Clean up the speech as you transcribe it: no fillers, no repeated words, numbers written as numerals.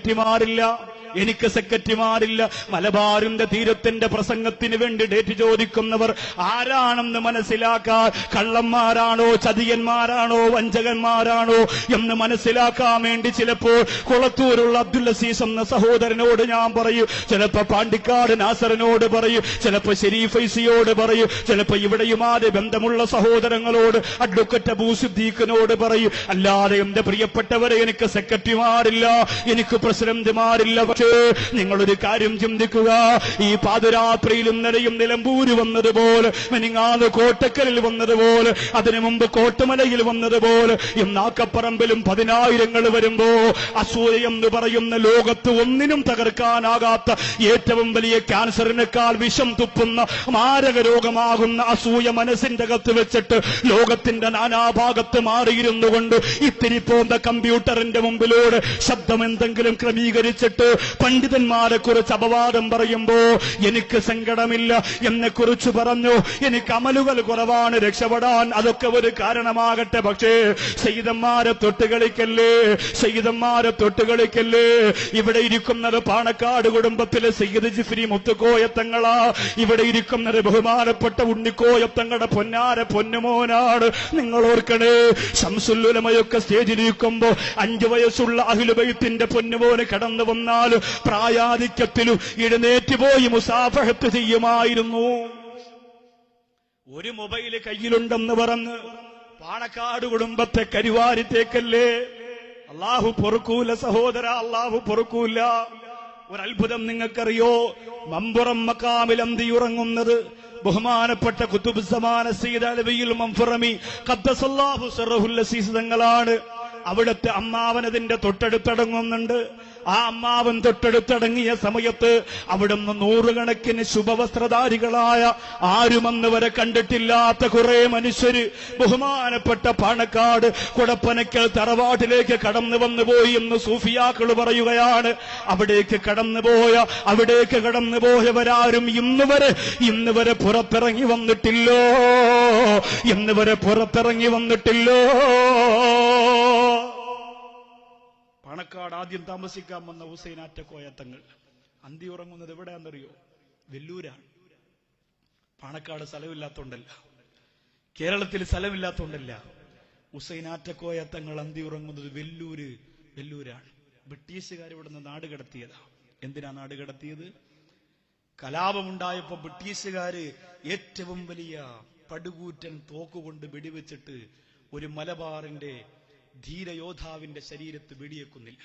സെക്രട്ടറിമാരില്ല, എനിക്ക് സെക്രട്ടറിമാരില്ല. മലബാറിന്റെ തീരത്തിന്റെ പ്രസംഗത്തിന് വേണ്ടി ഡേറ്റ് ചോദിക്കുന്നവർ ആരാണെന്ന് മനസ്സിലാക്കാൻ, കള്ളന്മാരാണോ ചതിയന്മാരാണോ വഞ്ചകന്മാരാണോ എന്ന് മനസ്സിലാക്കാൻ വേണ്ടി ചിലപ്പോൾ കുളത്തൂരുള്ള അബ്ദുൽ അസീസ് എന്ന സഹോദരനോട് ഞാൻ പറയും, ചിലപ്പോ പാണ്ടിക്കാട് നാസറിനോട് പറയും, ചിലപ്പോ ഷെരീഫ് ഫൈസിയോട് പറയും, ചിലപ്പോ ഇവിടെയുമാരെ ബന്ധമുള്ള സഹോദരങ്ങളോട് അഡ്വക്കറ്റ് അബൂ സിദ്ദീഖിനോട് പറയും. അല്ലാതെ എന്റെ പ്രിയപ്പെട്ടവരെ എനിക്ക് സെക്രട്ടറിമാരില്ല, എനിക്ക് പ്രസിഡന്റുമാരില്ല. പക്ഷേ നിങ്ങളൊരു കാര്യം ചിന്തിക്കുക, ഈ പാതിരാത്രിയിൽ ഇന്നലെയും നിലമ്പൂര് വന്നതുപോലെ, മെനിങ്ങാന്ന് കോട്ടക്കലിൽ വന്നതുപോലെ, അതിനു മുമ്പ് കോട്ടുമലയിൽ വന്നതുപോലെ, ഇന്നാക്കപ്പറമ്പിലും 10,000 വരുമ്പോ അസൂയ എന്ന് പറയുന്ന ലോകത്ത് ഒന്നിനും തകർക്കാനാകാത്ത ഏറ്റവും വലിയ ക്യാൻസറിനേക്കാൾ വിഷം തുപ്പുന്ന മാരക രോഗമാകുന്ന അസൂയ മനസ്സിന്റെ അകത്ത് വെച്ചിട്ട് ലോകത്തിന്റെ നാനാഭാഗത്ത് മാറിയിരുന്നു കൊണ്ട് ഇത്തിരി പോന്ന കമ്പ്യൂട്ടറിന്റെ മുമ്പിലൂടെ ശബ്ദം എന്തെങ്കിലും ക്രമീകരിച്ചിട്ട് പണ്ഡിതന്മാരെ കുറിച്ച് അപവാദം പറയുമ്പോ എനിക്ക് സങ്കടമില്ല. എന്നെ കുറിച്ച് പറഞ്ഞു, എനിക്ക് അമലുകൾ കുറവാണ്, രക്ഷപ്പെടാൻ അതൊക്കെ ഒരു കാരണമാകട്ടെ. പക്ഷേ സയ്യിദന്മാരെ തൊട്ടുകളിക്കല്ലേ, സയ്യിദന്മാരെ തൊട്ടുകളിക്കല്ലേ. ഇവിടെ ഇരിക്കുന്നത് പാണക്കാട് കുടുംബത്തിലെ സയ്യിദ് ജിഫ്രി മുത്തുക്കോയത്തങ്ങളാ. ഇവിടെ ഇരിക്കുന്നത് ബഹുമാനപ്പെട്ട ഉണ്ണിക്കോയത്തങ്ങളുടെ പൊന്നാര പൊന്നുമോനാണ്. നിങ്ങൾ ഓർക്കണേ, ശംസുല്ലുലമയൊക്കെ സ്റ്റേജിലിരിക്കുമ്പോ 5 വയസ്സുള്ള അഹ്ലു ബൈത്തിന്റെ പൊന്നുമോന് കടന്നു വന്നാൽ പ്രായാധിക്യത്തിലും എഴുന്നേറ്റ് പോയി മുസാഫഹത്ത് ചെയ്യുമായിരുന്നു. ഒരു മൊബൈല് കയ്യിലുണ്ടെന്ന് പറഞ്ഞ് പാണക്കാട് കുടുംബത്തെ കരിവാരിത്തേക്കല്ലേ. അള്ളാഹു പൊറുക്കൂല സഹോദര, അള്ളാഹു പൊറുക്കൂല. ഒരത്ഭുതം നിങ്ങൾക്കറിയോ? മമ്പുറം മക്കാമിൽ അന്തി ഉറങ്ങുന്നത് ബഹുമാനപ്പെട്ട ഖുതുബ് സമാന സയ്യിദ് അലവിയിൽ മൻഫറമി ഖദ്ദസല്ലാഹു സിർറഹുൽ അസീസ് തങ്ങളാണ്. അവിടുത്തെ അമ്മാവനതിന്റെ തൊട്ടടുത്തടങ്ങുന്നുണ്ട്. ആ അമ്മാവൻ തൊട്ടടുത്തടങ്ങിയ സമയത്ത് അവിടുന്ന് 100 കണക്കിന് ശുഭവസ്ത്രധാരികളായ ആരുമെന്ന് വരെ കണ്ടിട്ടില്ലാത്ത കുറെ മനുഷ്യര് ബഹുമാനപ്പെട്ട പാണക്കാട് കുടപ്പനക്കൽ തറവാട്ടിലേക്ക് കടന്നു വന്നുപോയി എന്ന് സൂഫിയാക്കൾ പറയുകയാണ്. അവിടേക്ക് കടന്നുപോയവരാരും ഇന്ന് വരെ പുറത്തിറങ്ങി വന്നിട്ടില്ലോ, പാണക്കാട് ആദ്യം താമസിക്കാൻ വന്ന ഹുസൈൻ ആറ്റക്കോയത്തങ്ങൾ അന്തി ഉറങ്ങുന്നത് എവിടെയാണെന്നറിയോ? വെല്ലൂരാണ്. പാണക്കാട് സ്ഥലമില്ലാത്തോണ്ടല്ല, കേരളത്തിൽ സ്ഥലമില്ലാത്തോണ്ടല്ല. ഹുസൈൻ ആറ്റക്കോയത്തങ്ങൾ അന്തി ഉറങ്ങുന്നത് വെല്ലൂരാണ്. ബ്രിട്ടീഷുകാർ ഇവിടുന്ന് നാട് കടത്തിയതാ. എന്തിനാ നാട് കടത്തിയത്? കലാപമുണ്ടായപ്പോ ബ്രിട്ടീഷുകാര് ഏറ്റവും വലിയ പടുകൂറ്റൻ തോക്കുകൊണ്ട് വെടിവെച്ചിട്ട് ഒരു മലബാറിന്റെ ധീരയോദ്ധാവിന്റെ ശരീരത്ത് വെടിയേക്കുന്നില്ല.